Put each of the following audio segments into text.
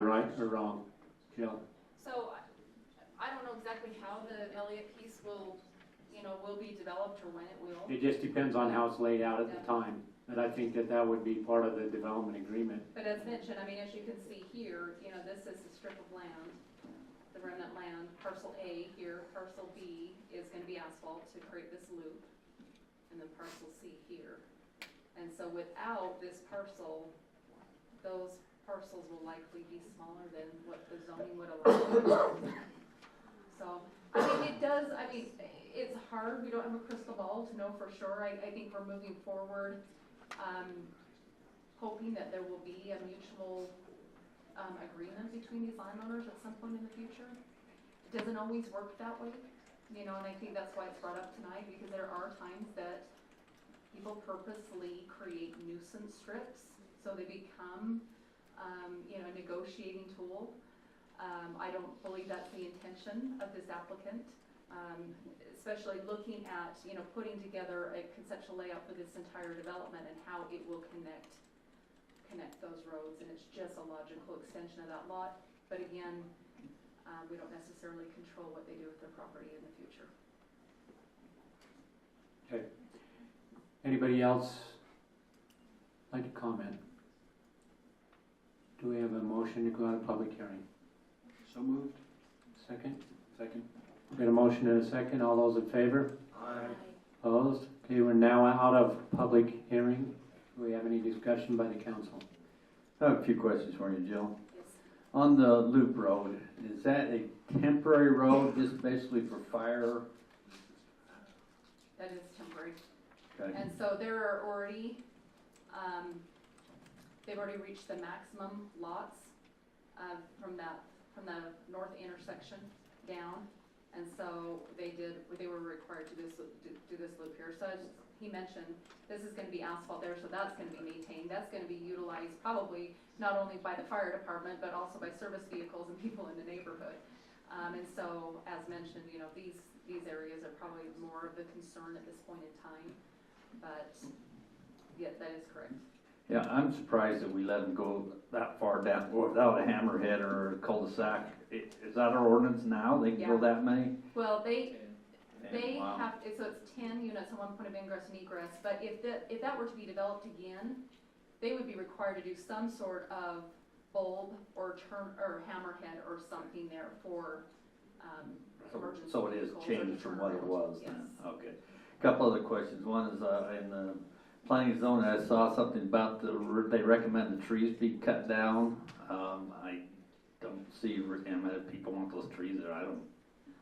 right or wrong, Jill? So I don't know exactly how the Elliott piece will be developed or when it will. It just depends on how it's laid out at the time. But I think that would be part of the development agreement. But as mentioned, I mean, as you can see here, this is a strip of land, the remnant land. Parcel A here, parcel B is going to be asphalt to create this loop, and then parcel C here. And so without this parcel, those parcels will likely be smaller than what the zoning would allow. So, it's hard. We don't have a crystal ball to know for sure. I think we're moving forward, hoping that there will be a mutual agreement between these landowners at some point in the future. It doesn't always work that way, and I think that's why it's brought up tonight, because there are times that people purposely create nuisance strips so they become a negotiating tool. I don't believe that's the intention of this applicant, especially looking at putting together a conceptual layout for this entire development and how it will connect those roads, and it's just a logical extension of that lot. But again, we don't necessarily control what they do with their property in the future. Okay. Anybody else like to comment? Do we have a motion to go out of public hearing? So moved. Second? Second. We got a motion and a second. All those in favor? Aye. Opposed? Okay, we're now out of public hearing. Do we have any discussion by the council? I have a few questions for you, Jill. Yes. On the loop road, is that a temporary road just basically for fire? That is temporary. Okay. And so there are already, they've already reached the maximum lots from the north intersection down, and so they were required to do this loop here. So as he mentioned, this is going to be asphalt there, so that's going to be maintained. That's going to be utilized probably not only by the fire department but also by service vehicles and people in the neighborhood. And so, as mentioned, these areas are probably more of the concern at this point in time. But yeah, that is correct. Yeah, I'm surprised that we let them go that far down without a hammerhead or a cul-de-sac. Is that our ordinance now? They can go that many? Well, they Wow. have to, so it's 10 units on one point of ingress and egress. But if that were to be developed again, they would be required to do some sort of bulb or hammerhead or something there for emergency. So it is vehicles or changed from what it was yes. then? Okay. Couple other questions. One is in the planning zone, I saw something about they recommend the trees be cut down. I don't see, people want those trees there.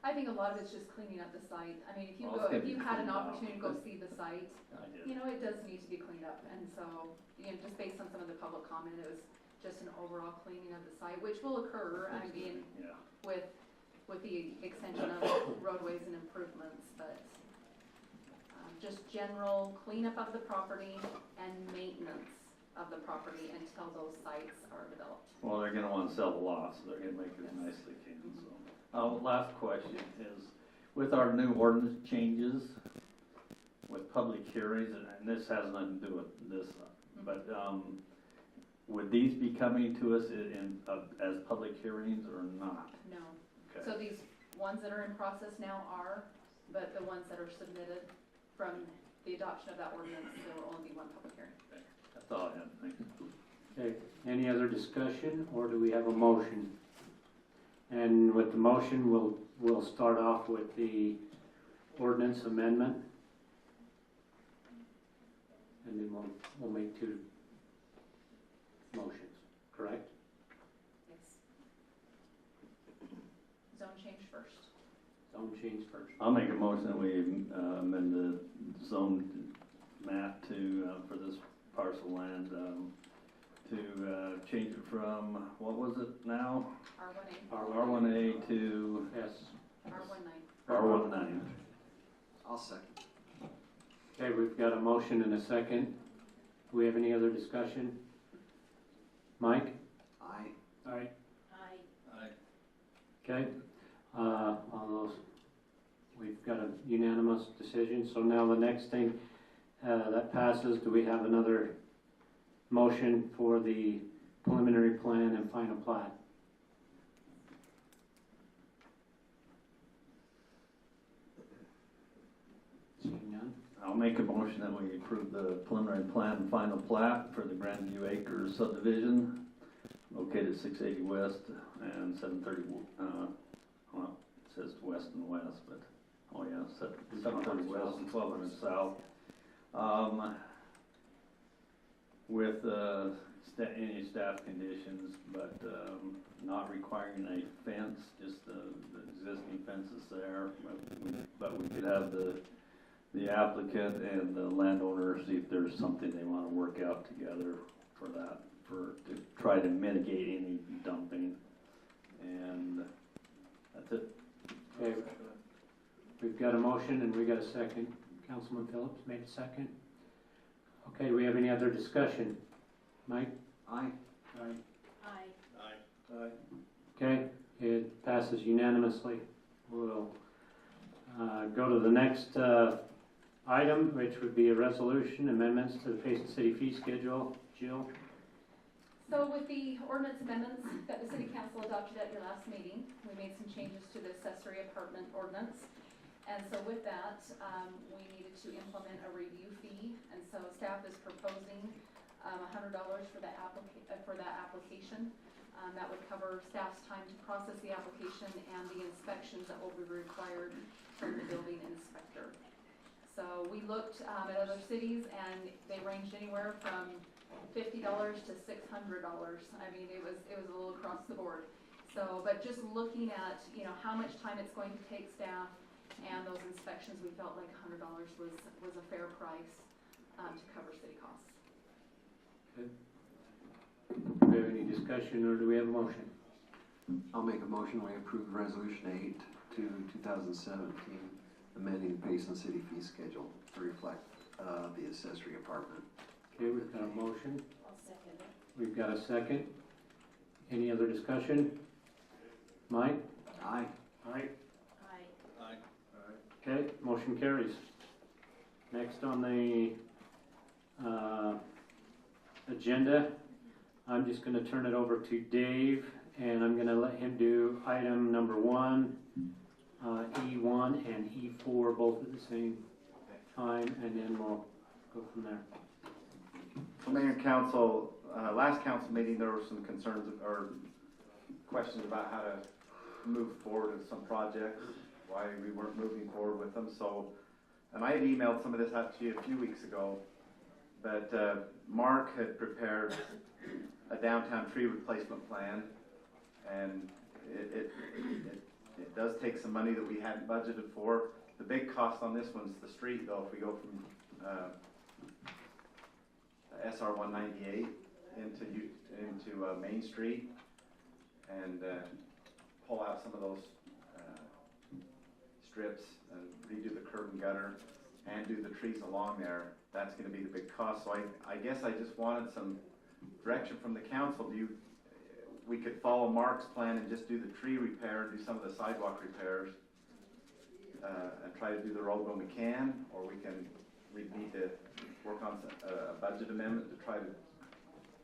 I think a lot of it's just cleaning up the site. I mean, if you had an opportunity to go see the site, it does need to be cleaned up. And so, just based on some of the public comment, it was just an overall cleaning of the site, which will occur, with the extension of roadways and improvements, but just general cleanup of the property and maintenance of the property until those sites are developed. Well, they're gonna wanna sell the lot, so they're gonna make it as nice as they can, so. Last question is, with our new ordinance changes, with public hearings, and this has nothing to do with this, but, would these be coming to us as public hearings or not? No. Okay. So these ones that are in process now are, but the ones that are submitted from the adoption of that ordinance, there will only be one public hearing. Okay. That's all I had, thanks. Okay, any other discussion, or do we have a motion? And with the motion, we'll start off with the ordinance amendment. And then we'll make two motions, correct? Yes. Zone change first. Zone change first. I'll make a motion that we amend the zone map for this parcel land to change it from, what was it now? R1A. R1A to Yes. R19. R19. I'll second. Okay, we've got a motion and a second. Do we have any other discussion? Mike? Aye. Aye. Aye. Okay, all those, we've got a unanimous decision. So now the next thing that passes, do we have another motion for the preliminary plan and final plat? make a motion that we approve the preliminary plan and final plat for the Grandview Acres subdivision located at 680 West and 730, well, it says west and west, but, oh yeah, 730 West and 1200 South. With any staff conditions, but not requiring a fence, just the existing fences there. But we could have the applicant and the landowner see if there's something they want to work out together for that, to try to mitigate any dumping. And that's it. Okay, we've got a motion and we got a second. Councilman Phillips made a second. Okay, do we have any other discussion? Mike? Aye. Aye. Okay, it passes unanimously. We'll go to the next item, which would be a resolution, amendments to the Payson City fee schedule. Jill? So with the ordinance amendments that the city council adopted at your last meeting, we made some changes to the accessory apartment ordinance. And so with that, we needed to implement a review fee, and so staff is proposing $100 for that application. That would cover staff's time to process the application and the inspections that will be required from the building inspector. So we looked at other cities, and they ranged anywhere from $50 to $600. I mean, it was a little across the board. So, but just looking at how much time it's going to take staff and those inspections, we felt like $100 was a fair price to cover city costs. Okay. Do we have any discussion or do we have a motion? I'll make a motion, we approve resolution 8 to 2017, amending the Payson City fee schedule to reflect the accessory apartment. Okay, we've got a motion. I'll second it. We've got a second. Any other discussion? Mike? Aye. Aye. Aye. Okay, motion carries. Next on the agenda, I'm just going to turn it over to Dave, and I'm going to let him do item number 1, E1 and E4, both at the same time, and then we'll go from there. So Mayor and Council, last council meeting, there were some concerns or questions about how to move forward with some projects, why we weren't moving forward with them. So, and I had emailed some of this out to you a few weeks ago, but Mark had prepared a downtown tree replacement plan, and it does take some money that we hadn't budgeted for. The big cost on this one's the street, though. If we go from SR 198 into Main Street and pull out some of those strips and redo the curb and gutter and do the trees along there, that's going to be the big cost. So I guess I just wanted some direction from the council. We could follow Mark's plan and just do the tree repair, do some of the sidewalk repairs, and try to do the road when we can, or we need to work on a budget amendment to try to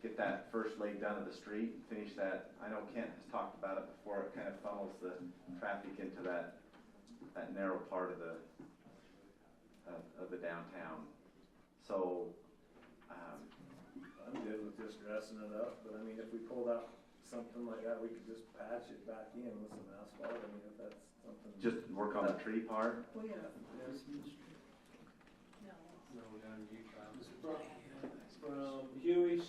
get that first leg done of the street, finish that. I know Kent has talked about it before. It kind of funnels the traffic into that narrow part of the downtown. So I'm good with just dressing it up, but I mean, if we pulled out something like that, we could just patch it back in with some asphalt. I mean, if that's something. just work on the tree part. Well, yeah. No. From Huey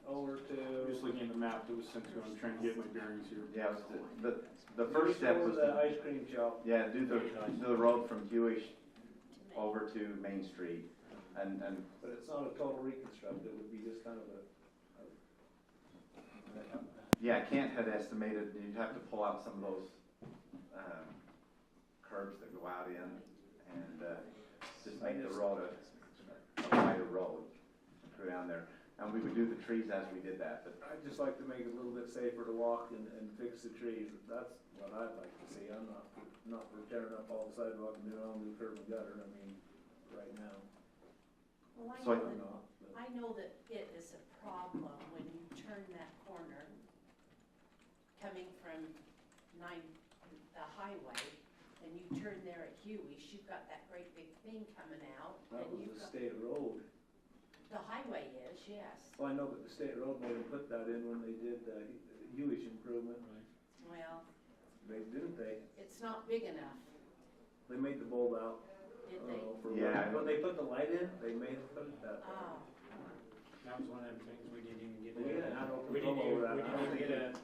over to. Just looking at the map that was sent to him, trying to get my bearings here. Yeah, it was the first step was the to, ice cream shop. yeah, do the road from Hewish over to Main Street, and But it's not a total reconstruct. It would be just kind of a. yeah, Kent had estimated you'd have to pull out some of those curbs that go out in, and just make the road a wider road go down there. And we would do the trees as we did that, but I'd just like to make it a little bit safer to walk and fix the trees. That's what I'd like to see. I'm not for tearing up all the sidewalk and doing all new curb and gutter. I mean, right now. Well, So I know that it is a problem when you turn that corner coming from the highway and you turn there at Huey's, you've got that great big thing coming out. That and was you've a got- state road. The highway is, yes. Well, I know, but the state road made them put that in when they did the Hewish improvement. Well, They, didn't they? it's not big enough, They made the bulb out. did they? For Yeah. when they put the light in, they made them put it that way. Oh, That was one of them things we didn't even get. We didn't have no We didn't control even, over that. we I didn't don't even think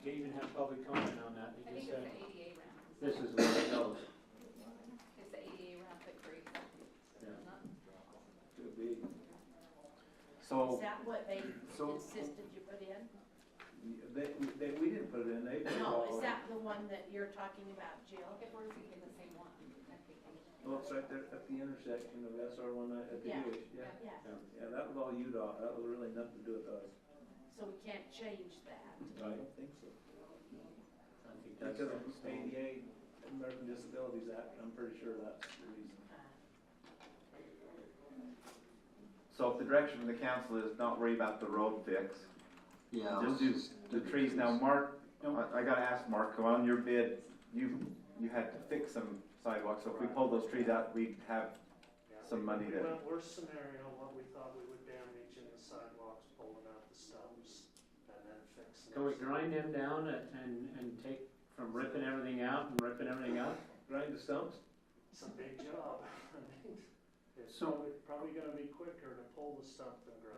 didn't even have public comment on that. I They think just it's said, the ADA ramp. this is where it goes. It's the ADA ramp that creates that. Yeah. Could be. is So, that what they so- insisted you put in? We didn't put it in, they put it No, all. is that the one that you're talking about, Jill? If we're using the same one, I think. Well, it's right there at the intersection of SR one at the Yeah. Hewish, yeah. Yeah, Yeah, that was all UDOT, that was really nothing to do with us. so we can't change that. I don't think so. I think that's. Because of ADA, American Disabilities Act, I'm pretty sure that's the reason. so if the direction from the council is not worry about the road fix, Yeah. just let's do the trees. Now, Mark, I gotta ask Mark, on your bid, you had to fix some sidewalks, so if we pulled those trees out, we'd have some money We to. went worst scenario, what we thought we would damage in the sidewalks, pulling out the stumps and then fixing. Can we grind them down and take from ripping everything out and ripping everything up? Grind the stumps? It's a big job. I mean, it's So- probably gonna be quicker to pull the stump than grind.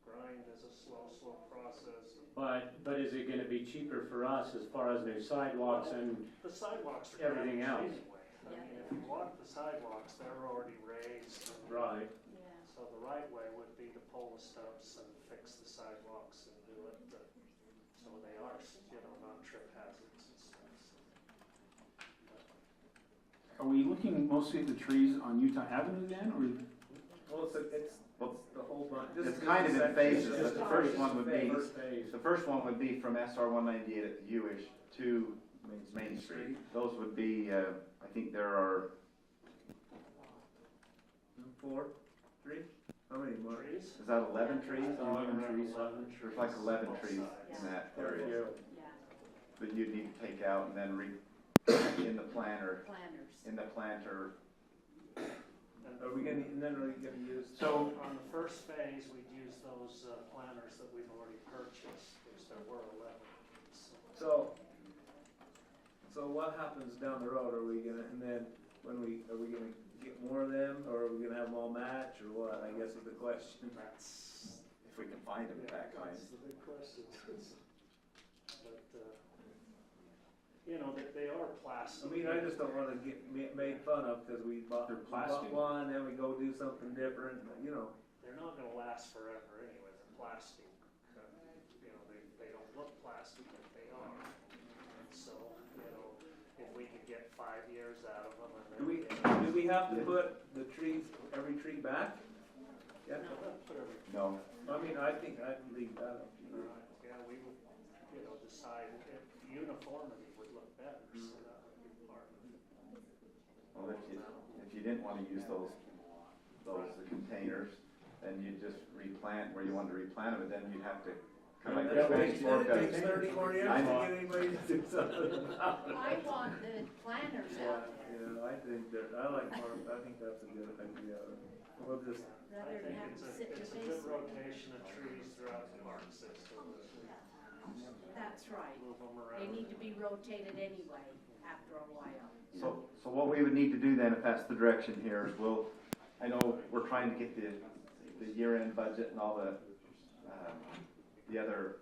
Grind is a slow process. But is it gonna be cheaper for us as far as new sidewalks and, The sidewalks are Everything damaged else. anyway. I mean, if you want the sidewalks, they're already raised. and- right? Yeah. So the right way would be to pull the stumps and fix the sidewalks and do it, so they are, not trip hazards and stuff. Are we looking mostly at the trees on Utah Avenue then, Well, it's the whole bunch. This It's is kind of just a in section, phases, just but the a first one would be, First phase. the first one would be from SR 198 at the Hewish to Main Street. Those would be, I think there are, 4, 3, how many more? Trees? is that 11 trees? 11 trees, There's like 11 Both trees sides. in that There you area go. Yeah, that you'd need to take out and then in the planter, planners. Are we gonna, and then are we gonna use? So- On the first phase, we'd use those planters that we've already purchased, which there were 11. So what happens down the road? Are we gonna, and then are we gonna get more of them, or are we gonna have them all match, or what, I guess is the question. That's, if we can find them that kind. that's the big question. But, they are I plastic. mean, I just don't wanna get made fun of, cause we bought They're plastic. one, then we go do something different, They're not gonna last forever anyway, they're plastic. They don't look plastic, but they are. And so, if we could get 5 years out of them and then. Do we have to put the trees, every tree back? Yeah, No, not put every. No, I mean, I think I'd leave that up to you. Yeah, we would, decide if uniformity would look better, so that would be part of it. well, if you didn't wanna use those containers, then you'd just replant where you wanted to replant them, and then you'd have to come like It this. takes 30 more years I to know. get anybody to do something about it. I want the planners out there, Yeah, I think I like Mark, I think that's a good idea. We'll just, I rather than think have to sit in it's the a good basement. rotation of trees throughout the park system. That's right. Move them They around. need to be rotated anyway, after a while. So what we would need to do then, if that's the direction here, is I know we're trying to get the year-end budget and all the other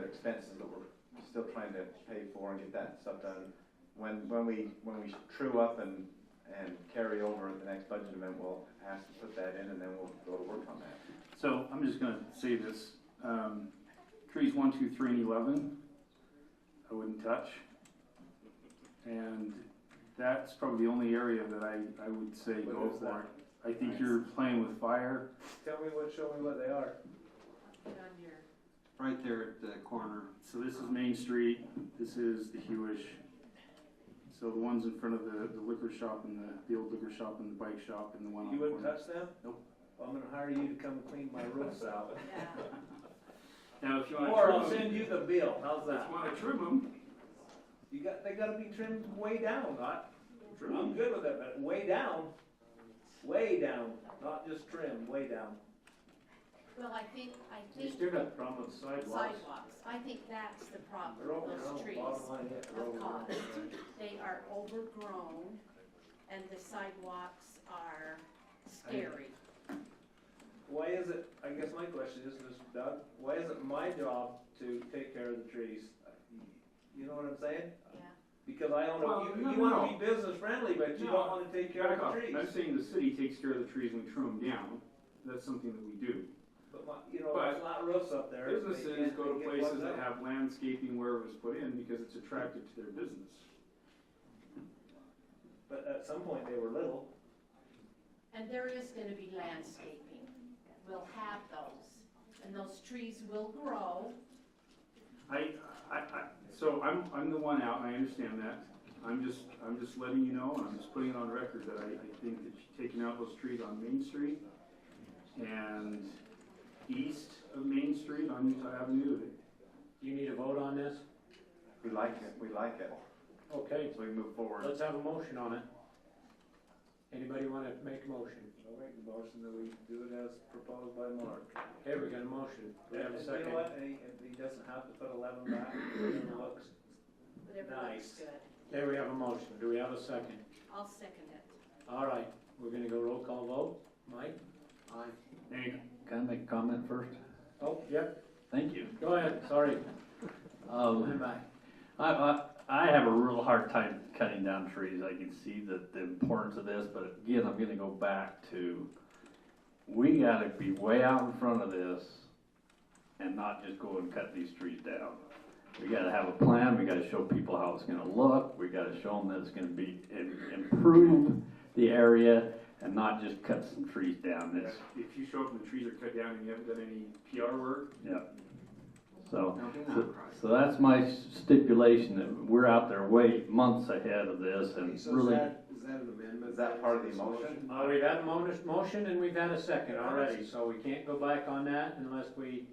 expenses that we're still trying to pay for and get that stuff done. When we true up and carry over at the next budget event, we'll ask to put that in, and then we'll go to work on that. So I'm just gonna say this, trees 1, 2, 3, and 11, I wouldn't touch. And that's probably the only area that I would say What go is for that? it. I think you're playing with fire. show me what they are. Put on your, Right there at the corner. So this is Main Street, this is the Hewish. So the ones in front of the liquor shop and the old liquor shop and the bike shop and the one on You the wouldn't corner. touch them? Nope. Well, I'm gonna hire you to come clean my roofs out. yeah, Now, if you want Or to I'll trim them, send you the bill, how's if that? you want to trim them, they gotta be trimmed way down, I'm good with it, but way down, not just trimmed, way down. Well, I think You still got the problem with sidewalks. I think that's the problem They're with those overgrown, trees bottom line, yeah, they're of overgrown. cost. They are overgrown and the sidewalks are scary. Why is it, I guess my question is, Doug, why is it my job to take care of the trees? You know what I'm saying? Yeah. Because I own Well, a, no, you no, wanna no. be business friendly, but you No, don't wanna take care of Back the up. trees. I'm saying the city takes care of the trees and we trim them down. That's something that we do. But you know, But flat roofs up there. they Businesses can't- go to they get places plugged that up. have landscaping where it was put in because it's attractive to their business. But at some point they were little. And there is gonna be landscaping. We'll have those. And those trees will grow. So I'm the one out, and I understand that. I'm just letting you know, and I'm just putting it on record that I think that taking out those trees on Main Street and east of Main Street on Utah Avenue, Do you need a vote on this? We like it, Okay, so we can move forward. let's have a motion on it. Anybody wanna make a motion? I'll make the motion that we do it as proposed by Mark. Okay, we got a motion. Do we have a And you second? know what, and he doesn't have to put 11 back, it looks. Whatever Nice. looks good. Okay, we have a motion. Do we have a second? I'll second it. All right, we're gonna go roll call vote. Mike? Aye. hey, Can I make a comment first? Oh, yep, Thank you. go ahead, sorry. I have a real hard time cutting down trees. I can see the importance of this, but again, I'm gonna go back to, we gotta be way out in front of this and not just go and cut these trees down. We gotta have a plan, we gotta show people how it's gonna look, we gotta show them that it's gonna be, improve the area and not just cut some trees down. It's, if you show up and the trees are cut down and you haven't done any PR work, yeah. So, No. so that's my stipulation, that we're out there way months ahead of this and So really. is that an amendment? Is that part of the motion? We've had a motion and we've had a second already, so we can't go back on that unless we,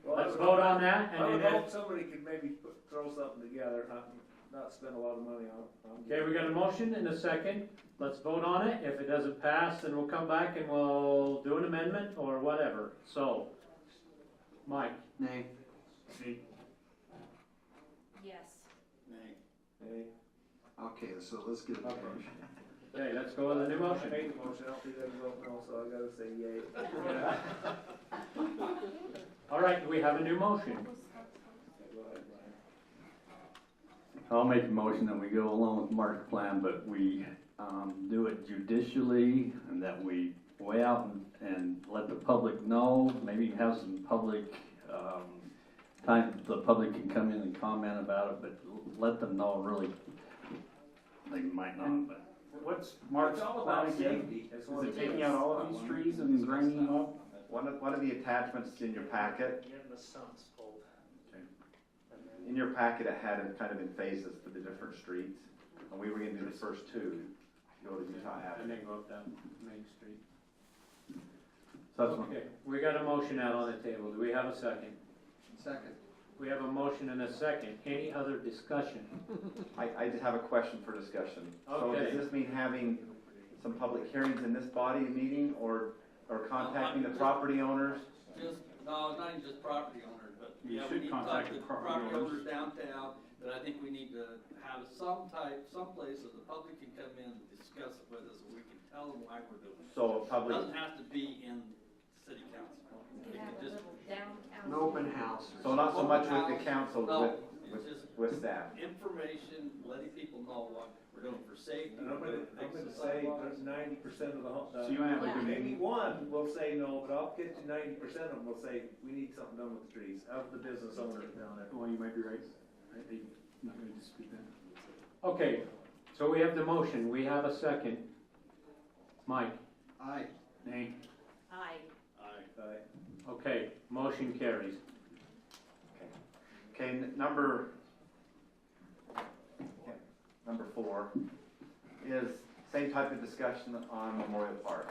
Well, let's vote on that I would and then, hope somebody could maybe throw something together, not spend a lot of money on it. okay, we got a motion and a second. Let's vote on it. If it doesn't pass, then we'll come back and we'll do an amendment or whatever. So, Mike? Nay. hey, Yes. Hey, Okay, so let's get a motion. Okay, let's go with the new I motion. made the motion, I don't think I vote no, so I gotta say yay. All right, do we have a new motion? Go ahead, Brian. I'll make a motion that we go along with Mark's plan, but we do it judicially and that we weigh out and let the public know, maybe have some public, time the public can come in and comment about it, but let them know really, they might not, but. what's Mark's It's all plan about again? safety. That's Is what it taking out all of these trees and grinding them up? One of the attachments in your packet, Getting the stumps pulled. Okay. And then in your packet, it had it kind of in phases for the different streets. And we were gonna do the first two, go to Utah And Avenue. then go up that Main Street. So that's one. Okay, we got a motion out on the table. Do we have a second? Second. We have a motion and a second. Any other discussion? I just have a question for discussion. So Okay. does this mean having some public hearings in this body meeting or contacting the property owners? Just, no, it's not even just property owners, but You yeah, should we need to talk contact to the property property owners. owners downtown, but I think we need to have some place so the public can come in and discuss it with us, and we can tell them why we're doing it. So a It public, doesn't have to be in city council. We can have a Just- little downtown. An open house. so not so much with the council, No, with, it's just with staff. information, letting people know what we're doing for safety. And I'm gonna say there's 90% of the, So you wanna have like a maybe meeting? one will say no, but I'll get you 90% of them will say, we need something done with the trees, of the business owners down there. Well, you might be right. I'm not gonna dispute that. Okay, so we have the motion. We have a second. Mike? Aye. Nay. Aye. Okay, motion carries. Okay, number 4 is same type of discussion on Memorial Park.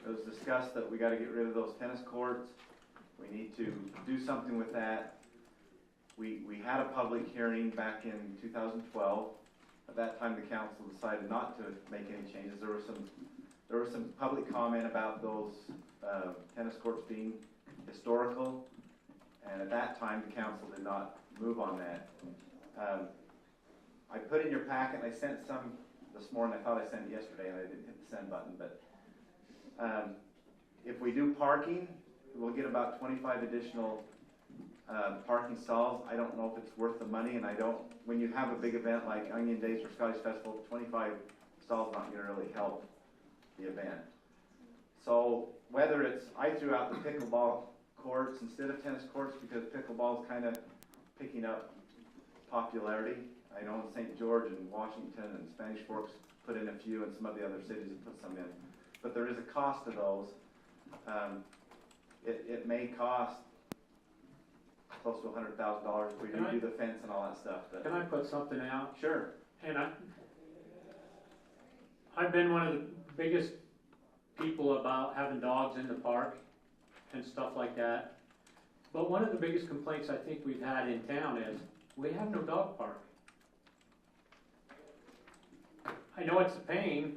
It was discussed that we gotta get rid of those tennis courts. We need to do something with that. we had a public hearing back in 2012. At that time, the council decided not to make any changes. There was some public comment about those tennis courts being historical, and at that time, the council did not move on that. I put in your packet, and I sent some this morning. I thought I sent it yesterday, and I didn't hit the send button, but if we do parking, we'll get about 25 additional parking stalls. I don't know if it's worth the money, and when you have a big event like Onion Days or Scottish Festival, 25 stalls not going to really help the event. So whether it's, I threw out the pickleball courts instead of tennis courts because pickleball is kind of picking up popularity. I know in St. George and Washington and Spanish Forks put in a few, and some of the other cities have put some in. But there is a cost to those. It may cost close to $100,000 if we do the fence and all that stuff. But Can I put something out? sure. And I've been one of the biggest people about having dogs in the park and stuff like that. But one of the biggest complaints I think we've had in town is we have no dog park. I know it's a pain,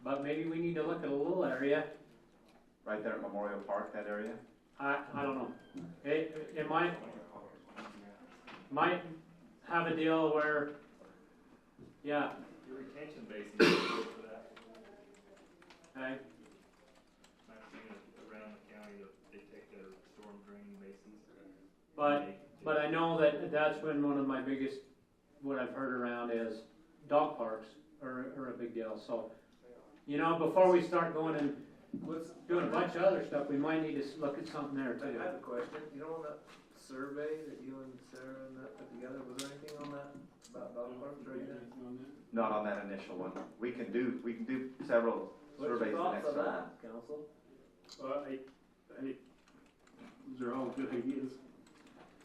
but maybe we need to look at a little area. Right there at Memorial Park, that area. I don't know. It might have a deal where, yeah, Your retention basin is good for that. okay. I've seen it around the county that they take their storm drain basins. But I know that that's been one of my biggest, what I've heard around is dog parks are a big deal. So, you know, before we start going and doing a bunch of other stuff, we might need to look at something there too. I have a question. You know, on that survey that you and Sarah and that put together, was there anything on that about dog parks right now? Not on that initial one. We can do several What's your surveys the thoughts next on one. that, council? Well, those are all good ideas.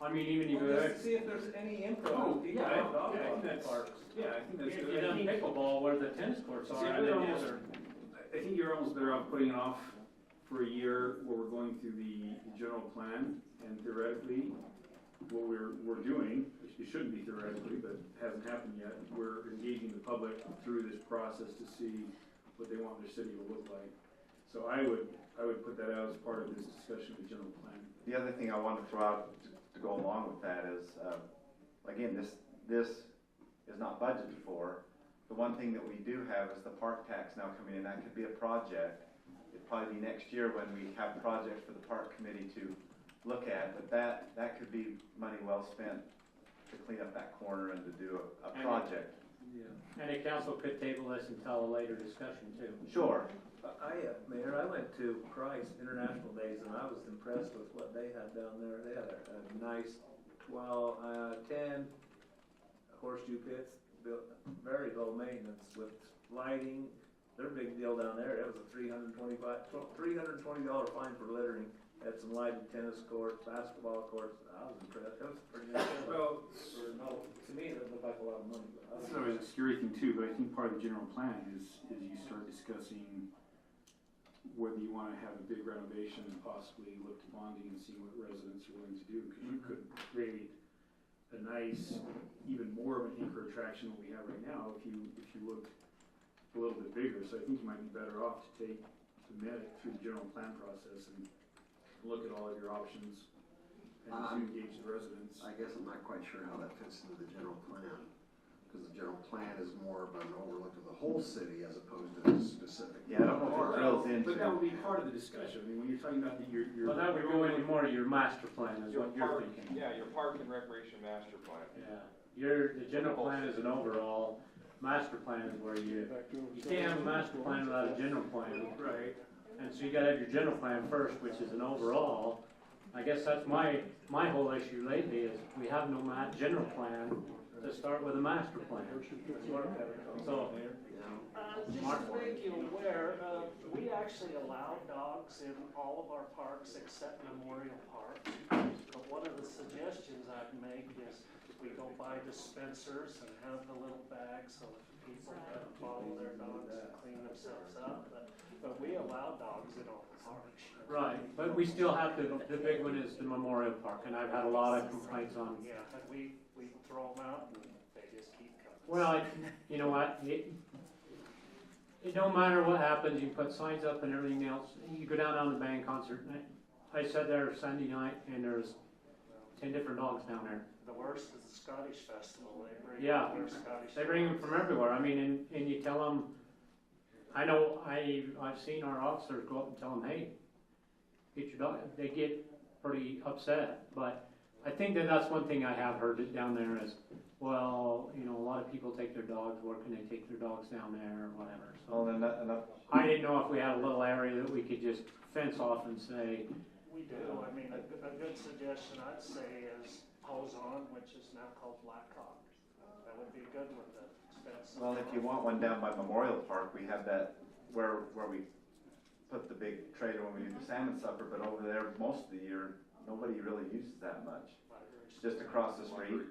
I mean, even Well, if just to see if there's any input Oh, on people yeah, on dog I think that's, parks. yeah, I think that's you good. done pickleball where the tennis courts See, are, I and then almost- the other. I think you're almost better off putting it off for a year where we're going through the general plan, and theoretically, what we're doing, it shouldn't be theoretically, but hasn't happened yet, we're engaging the public through this process to see what they want their city to look like. So I would put that out as part of this discussion of the general plan. The other thing I want to throw out to go along with that is, again, this is not budgeted for. The one thing that we do have is the park tax now coming in. That could be a project. It'd probably be next year when we have projects for the park committee to look at. But that could be money well spent to clean up that corner and to do a project. And the council could table this until a later discussion too. Sure. Mayor, I went to Price International Days and I was impressed with what they had down there. They had a nice 10 horseshoe pits, built very low maintenance with lighting. Their big deal down there, it was a $320 fine for littering. Had some lighted tennis courts, basketball courts. I was impressed. That was pretty good. Well, To me, that looked like a lot of money. But that's always a scary thing too, but I think part of the general plan is you start discussing whether you want to have a big renovation and possibly look to bonding and see what residents are willing to do, because you could create a nice, even more of an anchor attraction than we have right now if you looked a little bit bigger. So I think you might be better off to take the minute through the general plan process and look at all of your options and engage the residents. I guess I'm not quite sure how that fits into the general plan, because the general plan is more of an overlook of the whole city as opposed to the specific. Yeah, I don't know if it drills into. But that would be part of the discussion. I mean, when you're talking about your. Well, that would go into more of your master plan is what you're thinking. Yeah, your park and recreation master plan. Yeah, the general plan is an overall, master plan is where you can't have a master plan without a general plan. Right. And so you gotta have your general plan first, which is an overall. I guess that's my whole issue lately is we have no general plan to start with a master plan. So, Just to make you aware, we actually allow dogs in all of our parks except Memorial Park. But one of the suggestions I'd make is we go buy dispensers and have the little bags so that people can follow their dogs and clean themselves up. But we allow dogs in all the parks. Right, but we still have the big one is the Memorial Park, and I've had a lot of complaints on. Yeah, and we throw them out and they just keep coming. Well, you know what, it don't matter what happens, you put signs up and everything else, you go down on the band concert, and I sat there Sunday night, and there's 10 different dogs down there. The worst is the Scottish Festival, they bring Yeah, their Scottish. they bring them from everywhere, I mean, and you tell them, I know, I've seen our officers go up and tell them, hey, get your dog, they get pretty upset, but I think that's one thing I have heard down there is, well, you know, a lot of people take their dogs, where can they take their dogs down there, or whatever, Well, so. then that, I didn't know if we had a little area that we could just fence off and say, We do, I mean, a good suggestion I'd say is Ozone, which is now called Black Hawk. That would be a good one to spend some. well, if you want one down by Memorial Park, we have that where we put the big trailer when we do the salmon supper, but over there, most of the year, nobody really uses that much. Just across the street.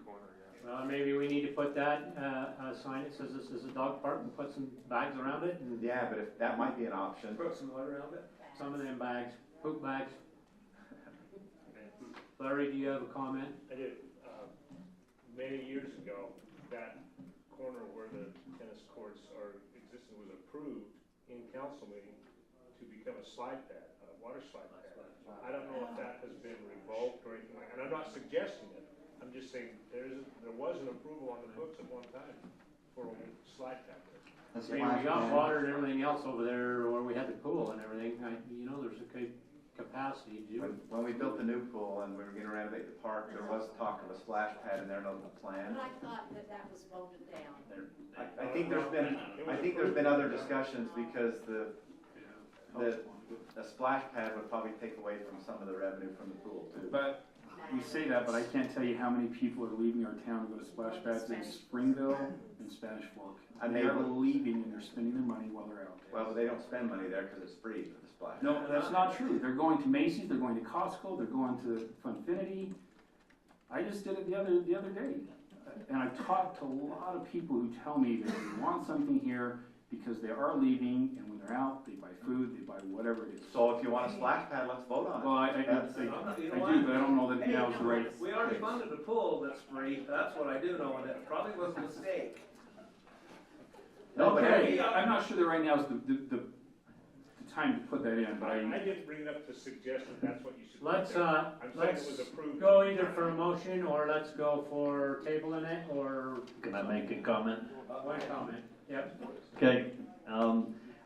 well, maybe we need to put that, a sign that says this is a dog park and put some bags around it, and Yeah, but if, that might be an option. Put some water around it. some of them bags, poop bags. Larry, do you have a comment? I did, many years ago, that corner where the tennis courts are existing was approved in council meeting to become a slide pad, a water slide pad. I don't know if that has been revoked or anything like, and I'm not suggesting it, I'm just saying there was an approval on the books at one time for a slide pad there. That's I mean, we got water and everything else over there where we had the pool and everything, you know, there's a good capacity to do it. When we built the new pool and we were gonna renovate the park, there was talk of a splash pad in there, no plan. But I thought that was voted down. I think there's been other discussions because the splash pad would probably take away from some of the revenue from the pool too. But we say that, but I can't tell you how many people are leaving our town to go to splash pads in Springville and Spanish Fork. And They they are will- leaving and they're spending their money while they're out there. Well, they don't spend money there because it's free for the splash. No, that's not true. They're going to Macy's, they're going to Costco, they're going to Funfinity. I just did it the other day. And I've talked to a lot of people who tell me that they want something here because they are leaving, and when they're out, they buy food, they buy whatever it is. So if you want a splash pad, let's vote on it. Well, I do, but I don't know that now's the right. We already funded the pool that's free, that's what I do know, and it probably was a mistake. No, but Okay, I'm not sure that right now is the time to put that in, but I didn't bring it up to suggest that that's what you should. put Let's, there. I'm saying it let's was approved. go either for a motion, or let's go for tabling it, or Can I make a comment? one comment, yep. Okay,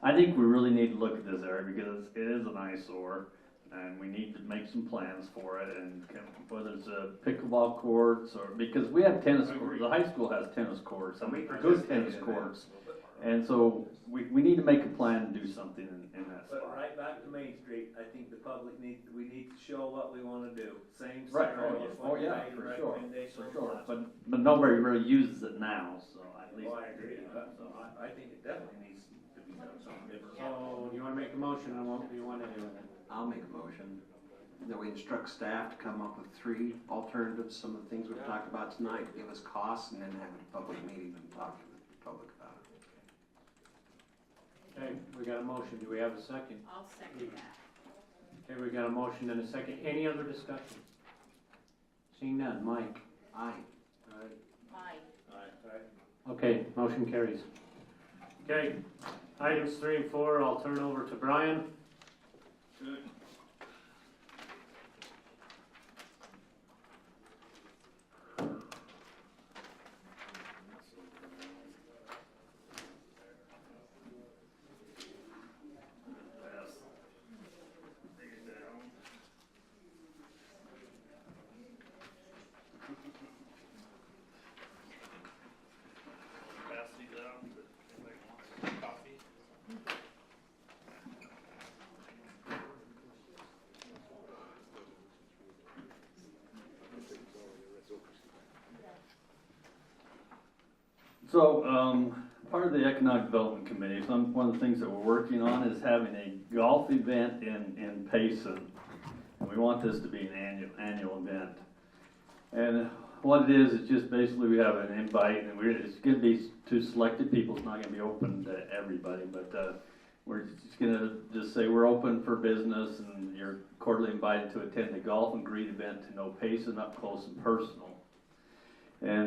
I think we really need to look at this area because it is an eyesore and we need to make some plans for it and whether it's a pickleball courts or, because we have tennis courts, the high school has tennis courts, I mean, good tennis courts. And so we need to make a plan to do something in that But spot. right back to Main Street, I think the public we need to show what we wanna do, same Right, scenario as what we made a for sure, recommendation for on sure, last. but nobody really uses it now, so at least. Well, I agree, I think it definitely needs to be done something different. So, you wanna make a motion on what you wanna do with it? I'll make a motion that we instruct staff to come up with 3 alternatives, some of the things we've talked about tonight, give us costs, and then have a public meeting and talk to the public about it. Okay, we got a motion, do we have a second? I'll second that. Okay, we got a motion and a second, any other discussion? Seeing none, Mike? Aye. Aye. Okay, motion carries. Okay, items 3 and 4, I'll turn over to Brian. Pass these out, if anybody wants coffee. So, part of the Economic Development Committee, one of the things that we're working on is having a golf event in Payson. And we want this to be an annual event. And what it is just basically we have an invite, and it's gonna be to selected people, it's not gonna be open to everybody, but, we're just gonna just say we're open for business, and you're cordially invited to attend the golf and greet event to know Payson up close and personal.